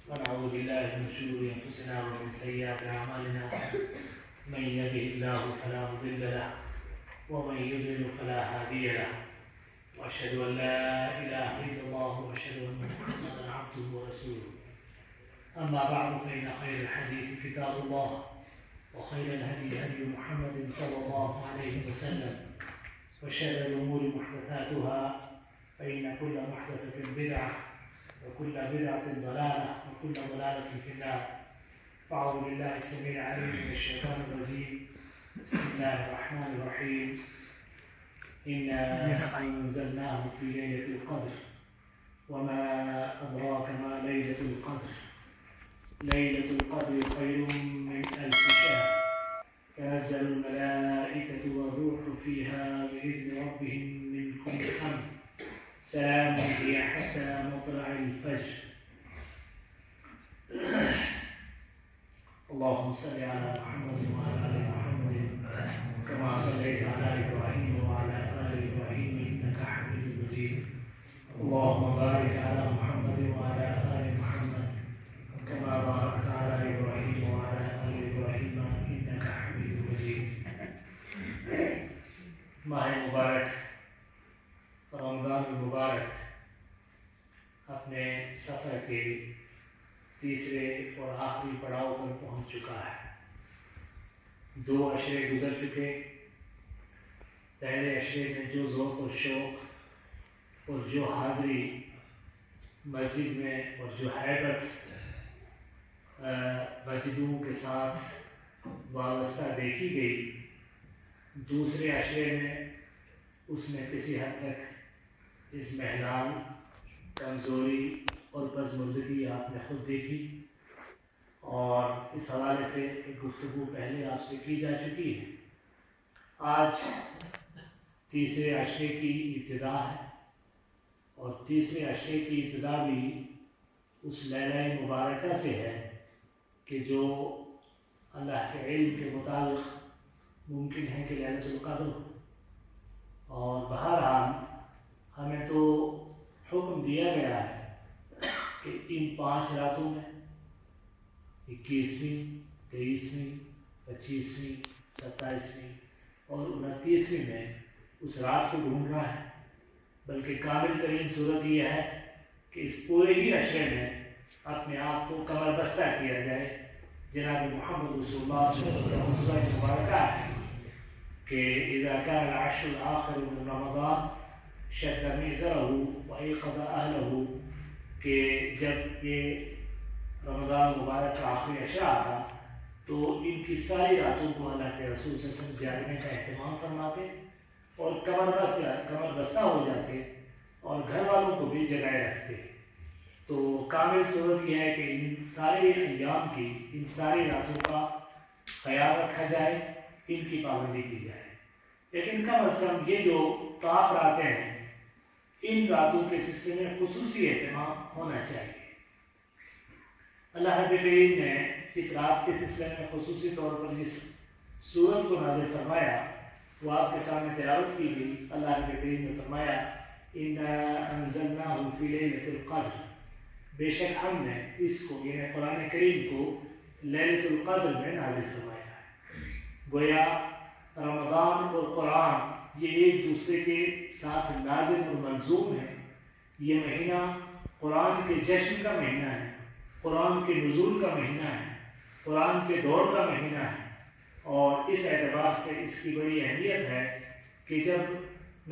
ونعوذ بالله من شرور أنفسنا ومن سيئات أعمالنا من يهده الله فلا مضل له ومن يضلل فلا هادي له وأشهد أن لا إله إلا الله وأشهد أن محمدا عبده ورسوله. أما بعد فإن خير الحديث كتاب الله وخير الهدي هدي محمد صلى الله عليه وسلم وشر الأمور محدثاتها فإن كل محدثة بدعة وكل بدعة ضلالة وكل ضلالة في النار. فأعوذ بالله السميع العليم من الشيطان الرجيم. بسم الله الرحمن الرحيم. إنا أنزلناه في ليلة القدر وما أدراك ما ليلة القدر. ليلة القدر خير من 1000 شهر تنزل الملائكة والروح فيها بإذن ربهم من كل أمر سلام هي حتى مطلع الفجر. اللهم صل على محمد وعلى آل محمد كما صليت على إبراهيم وعلى آل إبراهيم إنك حميد مجيد. اللهم بارك على محمد وعلى آل محمد كما باركت على إبراهيم وعلى آل إبراهيم إنك حميد مجيد. ماہ مبارک رمضان المبارک اپنے سفر کے تیسرے اور آخری پڑاؤ پر پہنچ چکا ہے۔ 2 عشرے گزر چکے۔ پہلے عشرے میں جو ذوق اور شوق اور جو حاضری مسجد میں اور جو حیبت مسجدوں کے ساتھ وابستہ دیکھی گئی، دوسرے عشرے میں اس میں کسی حد تک اس محلال کمزوری اور پسماندگی آپ نے خود دیکھی، اور اس حوالے سے ایک گفتگو پہلے آپ سے کی جا چکی ہے۔ آج تیسرے عشرے کی ابتدا ہے، اور تیسرے عشرے کی ابتدا بھی اس لیلہ مبارکہ سے ہے کہ جو اللہ کے علم کے مطابق ممکن ہے کہ لیلۃ القدر ہو۔ اور بہرحال ہمیں تو حکم دیا گیا ہے کہ ان 5 راتوں میں 21ویں، 23ویں، 25ویں، 27ویں اور 29ویں میں اس رات کو ڈھونڈنا ہے۔ بلکہ کامل ترین صورت یہ ہے کہ اس پورے ہی عشرے میں اپنے آپ کو کمر بستہ کیا جائے۔ جناب محمد رسول اللہ صلی اللہ علیہ وسلم مبارکہ ہے کہ اذا كان العشر الآخر من رمضان شد مئزره وأيقظ أهله، کہ جب یہ رمضان مبارک کا آخری عشرہ آتا تو ان کی ساری راتوں کو اللہ کے رسول صلی اللہ علیہ وسلم جاگنے کا اہتمام فرماتے اور کمر بستہ ہو جاتے اور گھر والوں کو بھی جگائے رکھتے۔ تو کامل صورت یہ ہے کہ ان سارے ایام کی، ان ساری راتوں کا خیال رکھا جائے، ان کی پابندی کی جائے۔ لیکن کم از کم یہ جو طاق راتیں ہیں، ان راتوں کے سلسلے میں خصوصی اہتمام ہونا چاہیے۔ اللہ رب العالمین نے اس رات کے سلسلے میں خصوصی طور پر جس سورت کو نازل فرمایا وہ آپ کے سامنے تلاوت کی گئی۔ اللہ رب العالمین نے فرمایا اِنَّا أَنزَلْنَاهُ فِي لَيْلَةِ الْقَدْرِ، بے شک ہم نے اس کو یعنی قرآن کریم کو لیلۃ القدر میں نازل فرمایا ہے۔ گویا رمضان اور قرآن یہ ایک دوسرے کے ساتھ لازم اور ملزوم ہے۔ یہ مہینہ قرآن کے جشن کا مہینہ ہے، قرآن کے نزول کا مہینہ ہے، قرآن کے دور کا مہینہ ہے، اور اس اعتبار سے اس کی بڑی اہمیت ہے کہ جب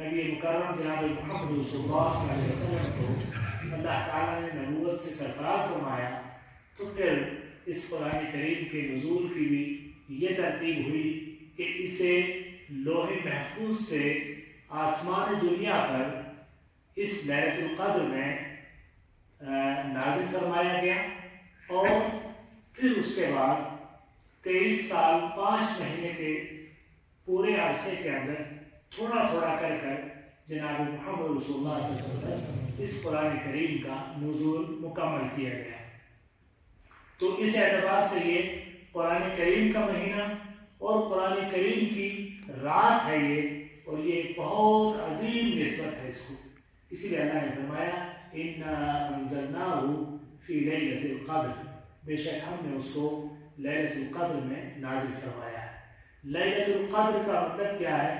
نبی مکرم جناب محمد رسول اللہ صلی اللہ علیہ وسلم کو اللہ تعالیٰ نے نبوت سے سرفراز فرمایا تو پھر اس قرآن کریم کے نزول کی بھی یہ ترتیب ہوئی کہ اسے لوح محفوظ سے آسمان دنیا پر اس لیلۃ القدر میں نازل فرمایا گیا، اور پھر اس کے بعد 23 سال 5 مہینے کے پورے عرصے کے اندر تھوڑا تھوڑا کر جناب محمد رسول اللہ صلی اللہ علیہ وسلم اس قرآن کریم کا نزول مکمل کیا گیا۔ تو اس اعتبار سے یہ قرآن کریم کا مہینہ اور قرآن کریم کی رات ہے یہ، اور یہ بہت عظیم نسبت ہے اس کو۔ اسی لیے اللہ نے فرمایا اِنَّا أَنزَلْنَاهُ فی لیلۃ القدر، بے شک ہم نے اس کو لیلۃ القدر میں نازل فرمایا ہے۔ لیلۃ القدر کا مطلب کیا ہے؟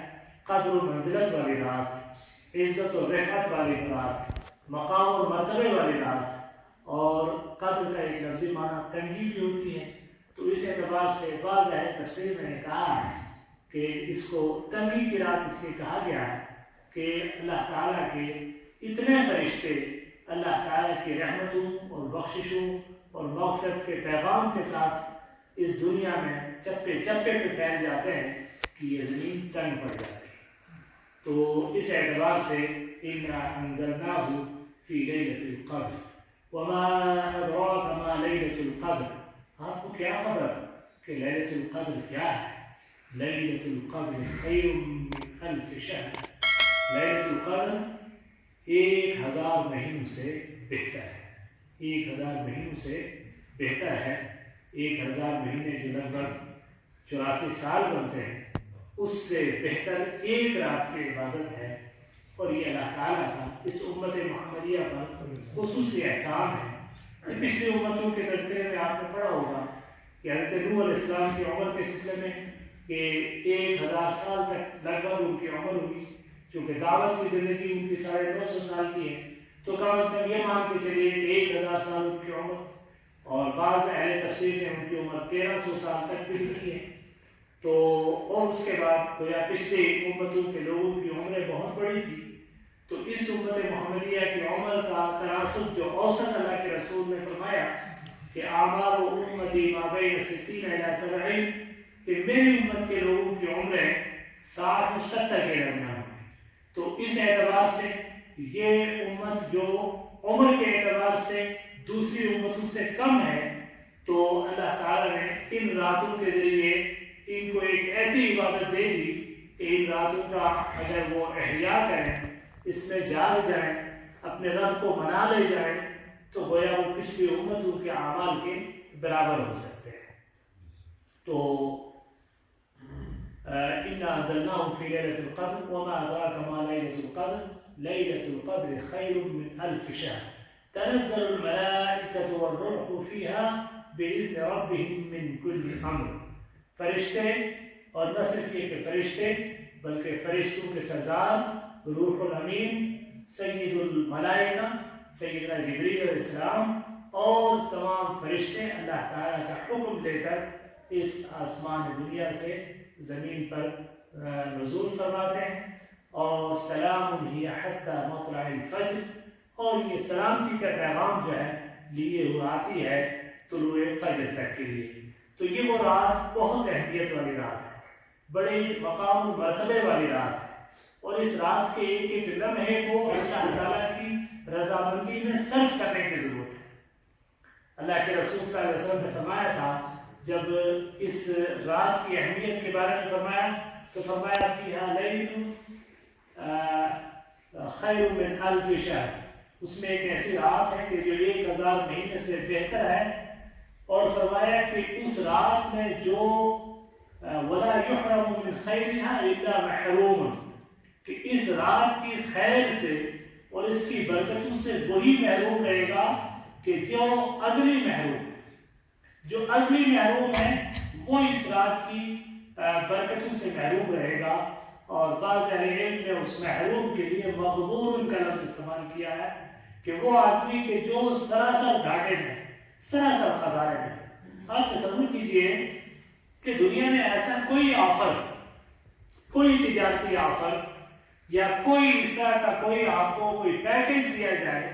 قدر و منزلت والی رات، عزت و رفعت والی رات، مقام اور مرتبے والی رات۔ اور قدر کا ایک لفظی معنی تنگی بھی ہوتی ہے، تو اس اعتبار سے بعض اہل تفسیر میں نے کہا ہے کہ اس کو تنگی کی رات اس لیے کہا گیا ہے کہ اللہ تعالیٰ کے اتنے فرشتے اللہ تعالیٰ کی رحمتوں اور بخششوں اور مغفرت کے پیغام کے ساتھ اس دنیا میں چپے چپے پہ پھیل جاتے ہیں کہ یہ زمین تنگ پڑ جاتی ہے۔ تو اس اعتبار سے اِنَّا أَنزَلْنَاهُ فِي لَيْلَةِ الْقَدْرِ وَمَا أَدْرَاكَ مَا لَيْلَةُ الْقَدْرِ، آپ کو کیا خبر کہ لیلۃ القدر کیا ہے؟ لیلۃ القدر خیر من الف شہر، لیلۃ القدر 1000 مہینوں سے بہتر ہے، 1000 مہینوں سے بہتر ہے۔ 1000 مہینے جو لگ بھگ 84 سال بنتے ہیں، اس سے بہتر ایک رات کی عبادت ہے۔ اور یہ اللہ تعالیٰ کا اس امت محمدیہ پر خصوصی احسان ہے۔ پچھلی امتوں کے تذکرے میں آپ نے پڑھا ہوگا کہ حضرت نوح علیہ السلام کی عمر کے سلسلے میں کہ 1000 سال تک لگ بھگ ان کی عمر ہوئی، چونکہ دعوت کی زندگی ان کی 950 سال کی ہے، تو کم از کم یہ مان کے چلیے کہ 1000 سال ان کی عمر، اور بعض اہل تفسیر نے ان کی عمر 1300 سال تک بھی لکھی ہے۔ تو اور اس کے بعد گویا پچھلی امتوں کے لوگوں کی عمریں بہت بڑی تھی، تو اس امت محمدیہ کی عمر کا تناسب جو اوسط اللہ کے رسول نے فرمایا کہ اعمار امتی ما بین 60 الی 70، کہ میری امت کے لوگوں کی عمریں 60 اور 70 کے درمیان ہوئی۔ تو اس اعتبار سے یہ امت جو عمر کے اعتبار سے دوسری امتوں سے کم ہے، تو اللہ تعالیٰ نے ان راتوں کے ذریعے ان کو ایک ایسی عبادت دے دی کہ ان راتوں کا اگر وہ احیاء کریں، اس میں جاگ جائیں، اپنے رب کو منا لے جائیں، تو گویا وہ پچھلی امتوں کے اعمال کے برابر ہو سکتے ہیں۔ تو إِنَّا أَنزَلْنَاهُ فِي لَيْلَةِ الْقَدْرِ وَمَا أَدْرَاكَ مَا لَيْلَةُ الْقَدْرِ لَيْلَةُ الْقَدْرِ خَيْرٌ مِّنْ أَلْفِ شَهْرٍ تَنَزَّلُ الْمَلَائِكَةُ وَالرُّوحُ فِيهَا بِإِذْنِ رَبِّهِم مِّن كُلِّ أَمْرٍ۔ فرشتے، اور نہ صرف یہ کہ فرشتے بلکہ فرشتوں کے سردار روح الامین سید الملائکہ سیدنا جبریل علیہ السلام اور تمام فرشتے اللہ تعالیٰ کا حکم لے کر اس آسمان دنیا سے زمین پر نزول فرماتے ہیں، اور سلام ہی حتی مطلع الفجر، اور یہ سلامتی کا پیغام جو ہے لیے ہوئے آتی ہے طلوع فجر تک کے لیے۔ تو یہ وہ رات بہت اہمیت والی رات ہے، بڑے مقام و مرتبے والی رات ہے، اور اس رات کے ایک ایک لمحے کو اللہ تعالیٰ کی رضامندی میں صرف کرنے کی ضرورت ہے۔ اللہ کے رسول صلی اللہ علیہ وسلم نے فرمایا تھا، جب اس رات کی اہمیت کے بارے میں فرمایا تو فرمایا فیہا لیل خیر من الف شہر، اس میں ایک ایسی رات ہے کہ جو 1000 مہینے سے بہتر ہے، اور فرمایا کہ اس رات میں جو وَلَا يُحْرَمُ مِنْ خَيْرِهَا إِلَّا مَحْرُومٌ، کہ اس رات کی خیر سے اور اس کی برکتوں سے وہی محروم رہے گا کہ جو ازلی محروم، جو ازلی محروم ہے وہ اس رات کی برکتوں سے محروم رہے گا۔ اور بعض اہل علم نے اس محروم کے لیے مغبون کا لفظ استعمال کیا ہے کہ وہ آدمی کے جو سراسر گھاٹے میں، سراسر خسارے میں۔ آپ تصور کیجئے کہ دنیا میں ایسا کوئی آفر، کوئی تجارتی آفر یا کوئی اس طرح کا کوئی آپ کو کوئی پیکیج دیا جائے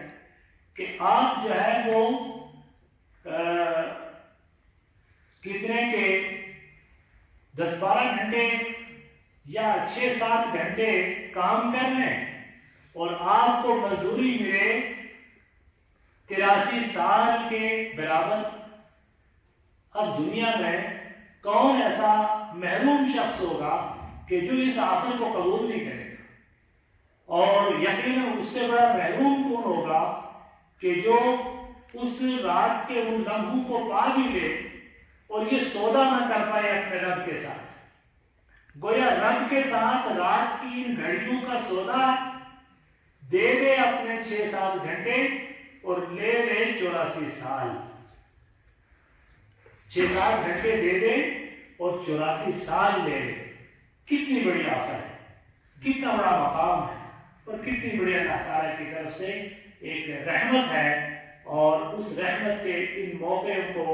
کہ آپ جو ہے وہ کتنے کے 10-12 گھنٹے یا 6-7 گھنٹے کام کر لیں اور آپ کو مزدوری ملے 83 سال کے برابر۔ اب دنیا میں کون ایسا محروم شخص ہوگا کہ جو اس آفر کو قبول نہیں کرے گا، اور یقیناً اس سے بڑا محروم کون ہوگا کہ جو اس رات کے ان لمحوں کو پا بھی لے اور یہ سودا نہ کر پائے اپنے رب کے ساتھ۔ گویا رب کے ساتھ رات کی ان گھڑیوں کا سودا دے دے اپنے 6-7 گھنٹے، اور لے لے 84 سال، 6-7 گھنٹے دے دے اور 84 سال لے لے۔ کتنی بڑی آفر ہے، کتنا بڑا مقام ہے، اور کتنی بڑی اللہ تعالیٰ کی طرف سے ایک رحمت ہے۔ اور اس رحمت کے ان موقعوں کو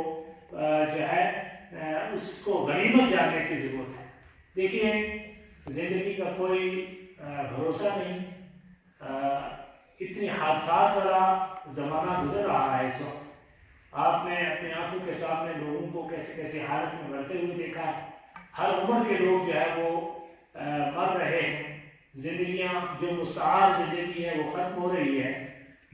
جو ہے اس کو غنیمت جاننے کی ضرورت ہے۔ دیکھیے زندگی کا کوئی بھروسہ نہیں، اتنی حادثات والا زمانہ گزر رہا ہے اس وقت۔ آپ نے اپنی آنکھوں کے سامنے لوگوں کو کیسے کیسے حالت میں مرتے ہوئے دیکھا ہے۔ ہر عمر کے لوگ جو ہے وہ مر رہے ہیں، زندگیاں جو مستعار زندگی ہے وہ ختم ہو رہی ہے،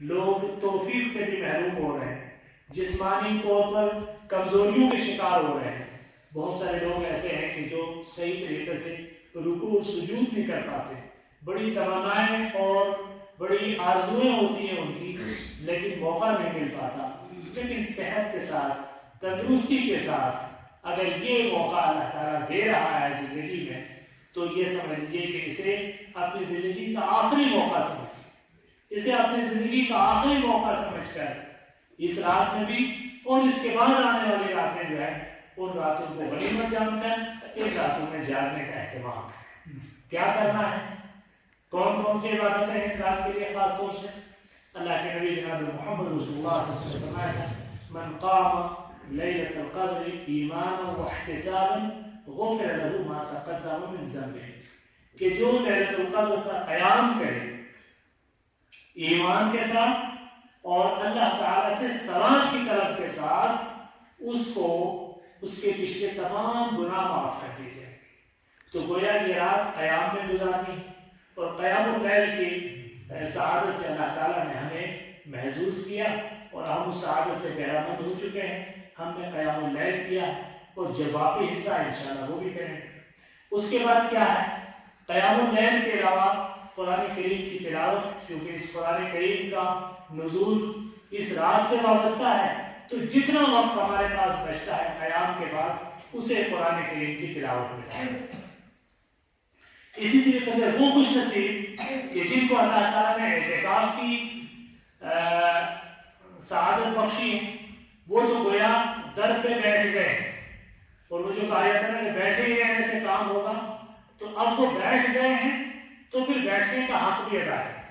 لوگ توفیق سے بھی محروم ہو رہے ہیں، جسمانی طور پر کمزوریوں کے شکار ہو رہے ہیں۔ بہت سارے لوگ ایسے ہیں کہ جو صحیح طریقے سے رکوع اور سجود نہیں کر پاتے، بڑی تمنائیں اور بڑی آرزویں ہوتی ہیں ان کی، لیکن موقع نہیں مل پاتا۔ لیکن صحت کے ساتھ، تندرستی کے ساتھ اگر یہ موقع اللہ تعالیٰ دے رہا ہے زندگی میں، تو یہ سمجھ لیجیے کہ اسے اپنی زندگی کا آخری موقع سمجھ، اسے اپنی زندگی کا آخری موقع سمجھ کر اس رات میں بھی اور اس کے بعد آنے والی راتیں جو ہے ان راتوں کو غنیمت جان کر ان راتوں میں جاگنے کا اہتمام کیا کرنا ہے۔ کون کون سی عبادتیں ہیں اس رات کے لیے خاص طور سے؟ اللہ کے نبی جناب محمد رسول اللہ صلی اللہ علیہ وسلم نے فرمایا من قام لیلۃ القدر ایمانا واحتسابا غفر له ما تقدم من ذنبه، کہ جو لیلۃ القدر کا قیام کرے ایمان کے ساتھ اور اللہ تعالیٰ سے ثواب کی طلب کے ساتھ، اس کو اس کے پچھلے تمام گناہ معاف کر دیے جائیں گے۔ تو گویا یہ رات قیام میں گزارنی، اور قیام اللیل کی سعادت سے اللہ تعالیٰ نے ہمیں محظوظ کیا، اور ہم اس سعادت سے بہرامند ہو چکے ہیں۔ ہم نے قیام اللیل کیا، اور جو باقی حصہ انشاءاللہ وہ بھی کریں۔ اس کے بعد کیا ہے؟ قیام اللیل کے علاوہ قرآن کریم کی تلاوت، چونکہ اس قرآن کریم کا نزول اس رات سے وابستہ ہے، تو جتنا وقت ہمارے پاس بچتا ہے قیام کے بعد اسے قرآن کریم کی تلاوت میں جائے۔ اسی طریقے سے وہ خوش نصیب کہ جن کو اللہ تعالیٰ نے اعتکاف کی سعادت بخشی ہے، وہ تو گویا در پہ بیٹھ گئے، اور وہ جو کہا جاتا ہے کہ بیٹھے ہی رہنے سے کام ہوگا، تو اب وہ بیٹھ گئے ہیں تو پھر بیٹھنے کا حق بھی ادا ہے۔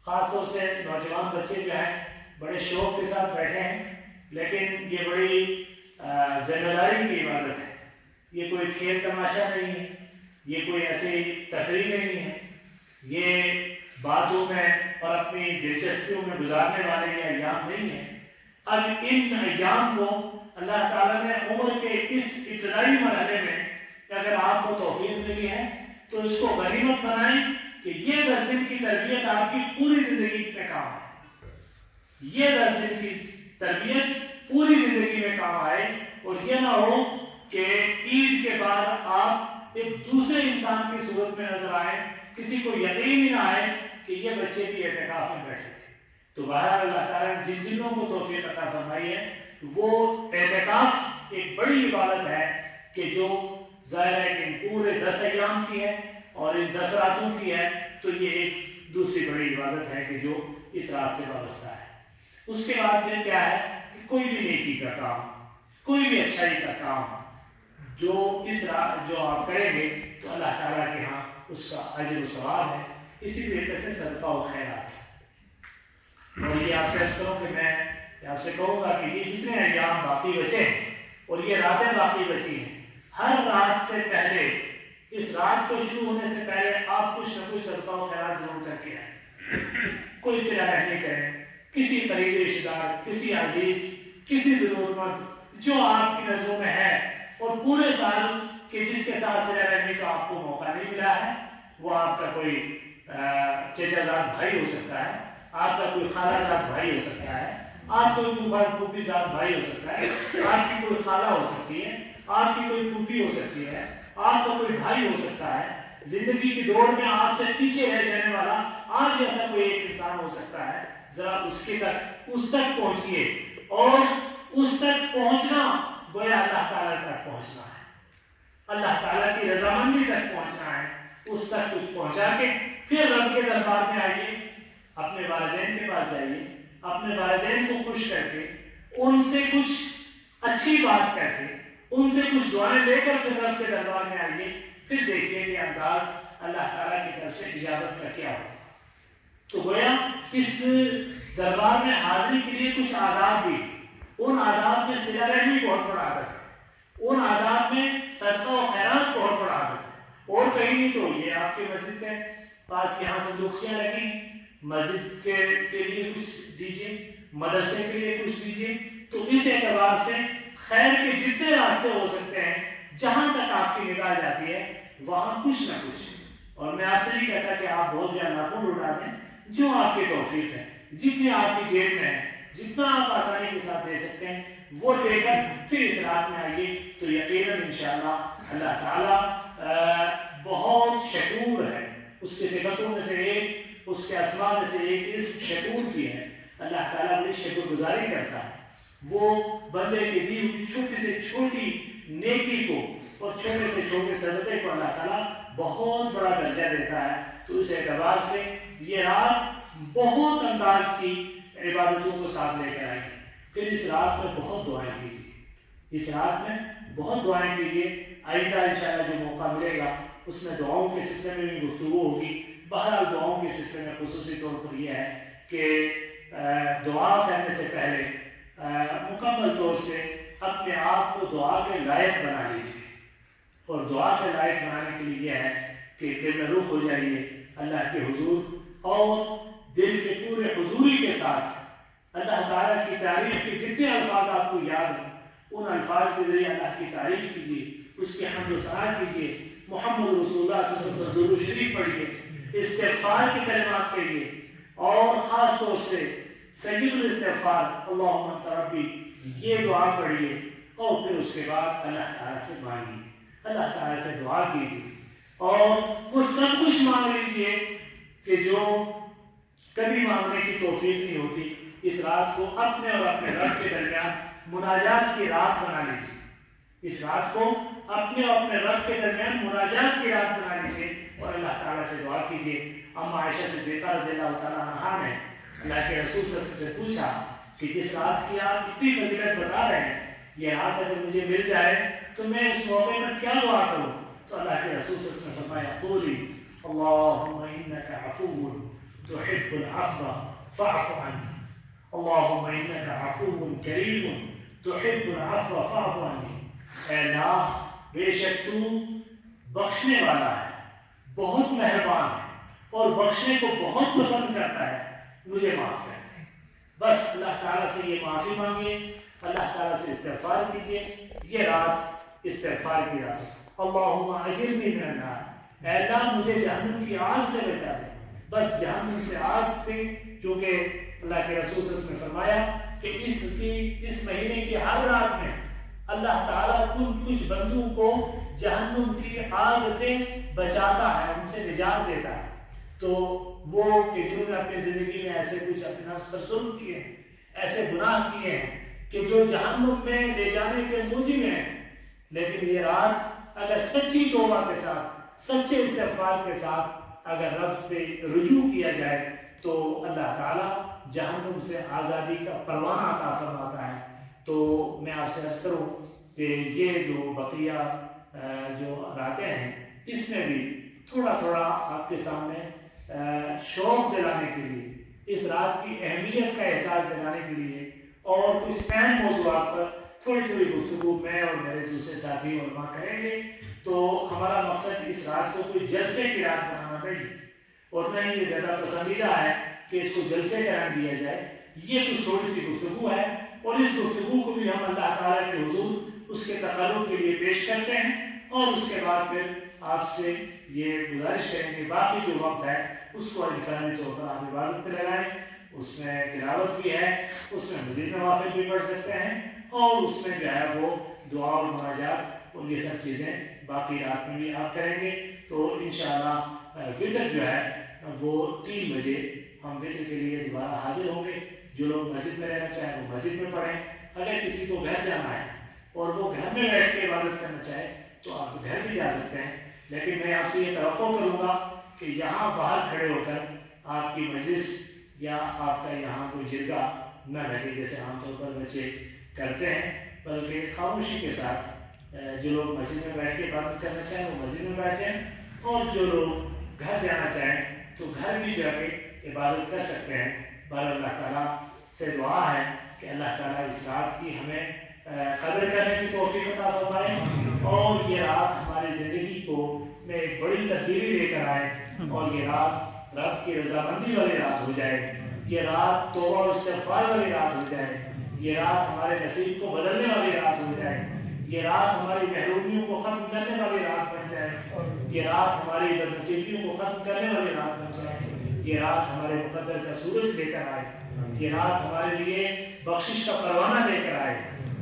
خاص طور سے نوجوان بچے جو ہیں بڑے شوق کے ساتھ بیٹھے ہیں، لیکن یہ بڑی ذمہ داری کی عبادت ہے، یہ کوئی کھیل تماشا نہیں ہے، یہ کوئی ایسی تفریح نہیں ہے، یہ باتوں میں اور اپنی دلچسپیوں میں گزارنے والے یہ ایام نہیں ہیں۔ اب ان ایام کو اللہ تعالیٰ نے عمر کے اس ابتدائی مرحلے میں اگر آپ کو توفیق ملی ہے تو اس کو غنیمت بنائیں کہ یہ 10 دن کی تربیت آپ کی پوری زندگی میں کام آئے، یہ 10 دن کی تربیت پوری زندگی میں کام آئے، اور یہ نہ ہو کہ عید کے بعد آپ ایک دوسرے انسان کی صورت میں نظر آئے، کسی کو یقین ہی نہ آئے کہ یہ بچے بھی اعتکاف میں بیٹھے تھے۔ تو بہرحال اللہ تعالیٰ نے جن جنوں کو توفیق عطا فرمائی ہے، وہ اعتکاف ایک بڑی عبادت ہے کہ جو ظاہر ہے کہ پورے 10 ایام کی ہے اور ان 10 راتوں کی ہے، تو یہ ایک دوسری بڑی عبادت ہے کہ جو اس رات سے وابستہ ہے۔ اس کے بعد پھر کیا ہے کہ کوئی بھی نیکی کا کام، کوئی بھی اچھائی کا کام جو اس رات جو آپ کریں گے تو اللہ تعالیٰ کے ہاں اس کا اجر و ثواب ہے۔ اسی طریقے سے صدقہ و خیرات، اور یہ آپ سے عرض کروں کہ میں آپ سے کہوں گا کہ یہ جتنے ایام باقی بچے ہیں اور یہ راتیں باقی بچی ہیں، ہر رات سے پہلے، اس رات کو شروع ہونے سے پہلے آپ کچھ نہ کچھ صدقہ و خیرات ضرور کر کے آئیں۔ کوئی صلہ رحمی کریں، کسی قریبی رشتہ دار، کسی عزیز، کسی ضرورت مند جو آپ کی نظروں میں ہے، اور پورے سال کہ جس کے ساتھ صلہ رحمی کا آپ کو موقع نہیں ملا ہے، وہ آپ کا کوئی چچا زاد بھائی ہو سکتا ہے، آپ کا کوئی خالہ زاد بھائی ہو سکتا ہے، آپ کا کوئی پھوپھی زاد بھائی ہو سکتا ہے، آپ کی کوئی خالہ ہو سکتی ہے، آپ کی کوئی پھوپھی ہو سکتی ہے، آپ کا کوئی بھائی ہو سکتا ہے، زندگی کی دوڑ میں آپ سے پیچھے رہ جانے والا آپ جیسا کوئی ایک انسان ہو سکتا ہے۔ ذرا اس تک پہنچیے، اور اس تک پہنچنا گویا اللہ تعالیٰ تک پہنچنا ہے، اللہ تعالیٰ کی رضامندی تک پہنچنا ہے۔ اس تک کچھ پہنچا کے پھر رب کے دربار میں آئیے، اپنے والدین کے پاس جائیے، اپنے والدین کو خوش کر کے ان سے کچھ اچھی بات کر کے ان سے کچھ دعائیں لے کر پھر رب کے دربار میں آئیے، پھر دیکھیے کہ انداز اللہ تعالیٰ کی طرف سے اجابت کا کیا ہوگا۔ تو گویا اس دربار میں حاضری کے لیے کچھ آداب بھی، ان آداب میں صلہ رحمی بہت بڑا عادت ہے، ان آداب میں صدقہ و خیرات بہت بڑا عادت ہے، اور کہیں نہیں تو یہ آپ کے مسجد کے پاس یہاں صندوقیاں لگی، مسجد کے لیے کچھ دیجیے، مدرسے کے لیے کچھ دیجیے۔ تو اس اعتبار سے خیر کے جتنے راستے ہو سکتے ہیں، جہاں تک آپ کی نگاہ جاتی ہے وہاں کچھ نہ کچھ۔ اور میں آپ سے نہیں کہتا کہ آپ بہت زیادہ ناخن اڑا دیں، جو آپ کی توفیق ہے، جتنی آپ کی جیب میں ہے، جتنا آپ آسانی کے ساتھ دے سکتے ہیں وہ دے کر پھر اس رات میں آئیے، تو یقیناً انشاءاللہ اللہ تعالیٰ بہت شکور ہے۔ اس کے صفتوں میں سے ایک، اس کے اسماء میں سے ایک اس شکور کی ہے۔ اللہ تعالیٰ بڑی شکر گزاری کرتا ہے، وہ بندے کی دی ہوئی چھوٹی سے چھوٹی نیکی کو اور چھوٹے سے چھوٹے صدقے کو اللہ تعالیٰ بہت بڑا درجہ دیتا ہے۔ تو اس اعتبار سے یہ رات بہت انداز کی عبادتوں کو ساتھ لے کر آئی۔ پھر اس رات میں بہت دعائیں کیجیے، اس رات میں بہت دعائیں کیجیے۔ آئندہ انشاءاللہ جو موقع ملے گا اس میں دعاؤں کے سلسلے میں بھی گفتگو ہوگی۔ بہرحال دعاؤں کے سلسلے میں خصوصی طور پر یہ ہے کہ دعا کرنے سے پہلے مکمل طور سے اپنے آپ کو دعا کے لائق بنا لیجیے، اور دعا کے لائق بنانے کے لیے یہ ہے کہ دل میں رخ ہو جائیے اللہ کے حضور، اور دل کے پورے حضوری کے ساتھ اللہ تعالیٰ کی تعریف کے جتنے الفاظ آپ کو یاد ہیں ان الفاظ کے ذریعے اللہ کی تعریف کیجیے، اس کی حمد و ثنا کیجیے، محمد رسول اللہ صلی اللہ علیہ وسلم پر درود شریف پڑھیے، استغفار کی کلمات کہیے، اور خاص طور سے سید الاستغفار اللہم انت ربی یہ دعا پڑھیے، اور پھر اس کے بعد اللہ تعالیٰ سے مانگیے، اللہ تعالیٰ سے دعا کیجیے، اور وہ سب کچھ مانگ لیجیے کہ جو کبھی مانگنے کی توفیق نہیں ہوتی۔ اس رات کو اپنے اور اپنے رب کے درمیان مناجات کی رات بنا لیجیے، اس رات کو اپنے اور اپنے رب کے درمیان مناجات کی رات بنا لیجیے، اور اللہ تعالیٰ سے دعا کیجیے۔ اما عائشہ صدیقہ رضی اللہ تعالیٰ عنہا نے اللہ کے رسول صلی اللہ علیہ وسلم سے پوچھا کہ جس رات کی آپ اتنی فضیلت بتا رہے ہیں، یہ رات اگر مجھے مل جائے تو میں اس موقع پر کیا دعا کروں؟ تو اللہ کے رسول صلی اللہ علیہ وسلم نے فرمایا قولی اللہم انک عفو تحب العفو فاعف عنی، اللہم انک عفو کریم تحب العفو فاعف عنی، اے اللہ بے شک تو بخشنے والا ہے، بہت مہربان ہے، اور بخشنے کو بہت پسند کرتا ہے، مجھے معاف کر دیں۔ بس اللہ تعالیٰ سے یہ معافی مانگیے، اللہ تعالیٰ سے استغفار کیجیے۔ یہ رات استغفار کی رات، اللہم اجرنی من النار، اے اللہ مجھے جہنم کی آگ سے بچا دے۔ بس جہنم سے آگ سے، چونکہ اللہ کے رسول صلی اللہ علیہ وسلم نے فرمایا کہ اس مہینے کی ہر رات میں اللہ تعالیٰ کچھ بندوں کو جہنم کی آگ سے بچاتا ہے، ان سے نجات دیتا ہے۔ تو وہ کہ جنہوں نے اپنی زندگی میں ایسے کچھ اپنے نفس پر ظلم کیے ہیں، ایسے گناہ کیے ہیں کہ جو جہنم میں لے جانے کے موجب ہیں، لیکن یہ رات اگر سچی توبہ کے ساتھ، سچے استغفار کے ساتھ اگر رب سے رجوع کیا جائے تو اللہ تعالیٰ جہنم سے آزادی کا پروانہ عطا فرماتا ہے۔ تو میں آپ سے عرض کروں کہ یہ جو بقیہ جو راتیں ہیں، اس میں بھی تھوڑا تھوڑا آپ کے سامنے شوق دلانے کے لیے، اس رات کی اہمیت کا احساس دلانے کے لیے، اور کچھ اہم موضوعات پر تھوڑی تھوڑی گفتگو میں اور میرے دوسرے ساتھی علماء کریں گے۔ تو ہمارا مقصد اس رات کو کوئی جلسے کی رات بنانا نہیں، اور نہ ہی یہ زیادہ پسندیدہ ہے کہ اس کو جلسے قرار دیا جائے۔ یہ کچھ تھوڑی سی گفتگو ہے، اور اس گفتگو کو بھی ہم اللہ تعالیٰ کے حضور اس کے تقرب کے لیے پیش کرتے ہیں، اور اس کے بعد پھر آپ سے یہ گزارش کریں کہ باقی جو وقت ہے اس کو انسانی طور پر آپ عبادت پہ لگائیں، اس میں تلاوت بھی ہے، اس میں مزید نوافل بھی پڑھ سکتے ہیں، اور اس میں جو ہے وہ دعا اور مناجات اور یہ سب چیزیں باقی رات میں بھی آپ کریں گے۔ تو انشاءاللہ وطر جو ہے وہ 3 بجے ہم وطر کے لیے دوبارہ حاضر ہوں گے۔ جو لوگ مسجد میں رہنا چاہیں وہ مسجد میں پڑھیں، اگر کسی کو گھر جانا ہے اور وہ گھر میں بیٹھ کے عبادت کرنا چاہے تو آپ گھر بھی جا سکتے ہیں، لیکن میں آپ سے یہ توقع کروں گا کہ یہاں باہر کھڑے ہو کر آپ کی مجلس یا آپ کا یہاں کوئی جرگہ نہ لگے جیسے عام طور پر بچے کرتے ہیں، بلکہ خاموشی کے ساتھ جو لوگ مسجد میں بیٹھ کے عبادت کرنا چاہیں وہ مسجد میں بیٹھ جائیں، اور جو لوگ گھر جانا چاہیں تو گھر بھی جا کے عبادت کر سکتے ہیں۔ بہر اللہ تعالیٰ سے دعا ہے کہ اللہ تعالیٰ اس رات کی ہمیں قدر کرنے کی توفیق عطا فرمائے، اور یہ رات ہماری زندگی کو میں ایک بڑی تبدیلی لے کر آئے، اور یہ رات رب کی رضامندی والی رات ہو جائے، یہ رات توبہ و استغفار والی رات ہو جائے، یہ رات ہمارے نصیب کو بدلنے والی رات ہو جائے، یہ رات ہماری محرومیوں کو ختم کرنے والی رات بن جائے، یہ رات ہماری بدنصیبیوں کو ختم کرنے والی رات بن جائے، یہ رات ہمارے مقدر کا سورج لے کر آئے، یہ رات ہمارے لیے بخشش کا پروانہ لے کر آئے،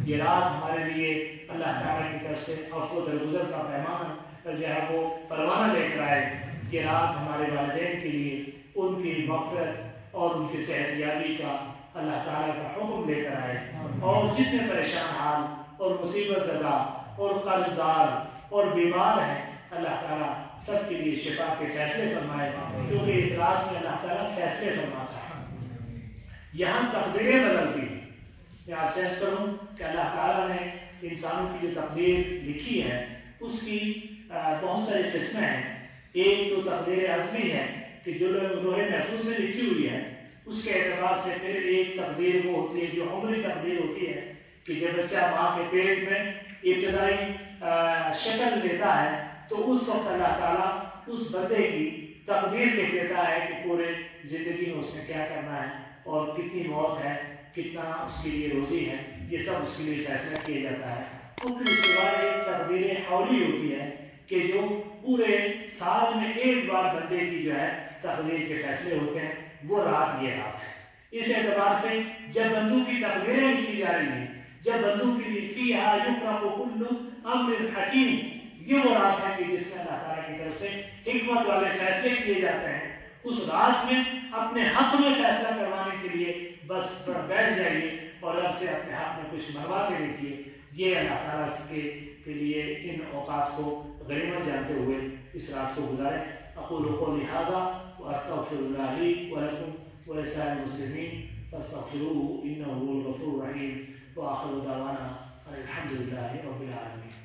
یہ رات ہمارے لیے اللہ تعالیٰ کی طرف سے عفو و درگزر کا پیمان جو ہے وہ پروانہ لے کر آئے، یہ رات ہمارے والدین کے لیے ان کی مغفرت اور ان کی صحت یابی کا اللہ تعالیٰ کا حکم لے کر آئے، اور جتنے پریشان حال اور مصیبت زدہ اور قرض دار اور بیمار ہیں اللہ تعالیٰ سب کے لیے شفا کے فیصلے فرمائے، کیونکہ اس رات میں اللہ تعالیٰ فیصلے فرماتا ہے، یہاں تقدیریں بدلتی ہیں۔ میں آپ سے عرض کروں کہ اللہ تعالیٰ نے انسانوں کی جو تقدیر لکھی ہے اس کی بہت ساری قسمیں ہیں۔ ایک تو تقدیر عزمی ہے کہ جو لوح محفوظ میں لکھی ہوئی ہے، اس کے اعتبار سے پھر ایک تقدیر وہ ہوتی ہے جو عمری تقدیر ہوتی ہے کہ جب بچہ ماں کے پیٹ میں ابتدائی شکل لیتا ہے تو اس وقت اللہ تعالیٰ اس بندے کی تقدیر لکھ دیتا ہے کہ پورے زندگی میں اس نے کیا کرنا ہے اور کتنی موت ہے، کتنا اس کے لیے روزی ہے، یہ سب اس کے لیے فیصلہ کیا جاتا ہے۔ اور پھر اس کے بعد ایک تقدیر حولی ہوتی ہے کہ جو پورے سال میں ایک بار بندے کی جو ہے تقدیر کے فیصلے ہوتے ہیں، وہ رات یہ رات ہے۔ اس اعتبار سے جب بندوں کی تقدیریں لکھی جا رہی ہیں، جب بندوں کی فیہا یفرق کل امر حکیم، یہ وہ رات ہے کہ جس میں اللہ تعالیٰ کی طرف سے حکمت والے فیصلے کیے جاتے ہیں۔ اس رات میں اپنے حق میں فیصلہ کروانے کے لیے بس بیٹھ جائیے اور رب سے اپنے حق میں کچھ منوا کے دیکھیے۔ یہ اللہ تعالیٰ کے لیے ان اوقات کو غنیمت جانتے ہوئے اس رات کو گزاریں۔ اقول قولی ھذا واستغفر اللہ لی ولکم ولسائر المسلمین فاستغفروه انه هو الغفور الرحیم، وآخر دعوانا الحمد للہ رب العالمین۔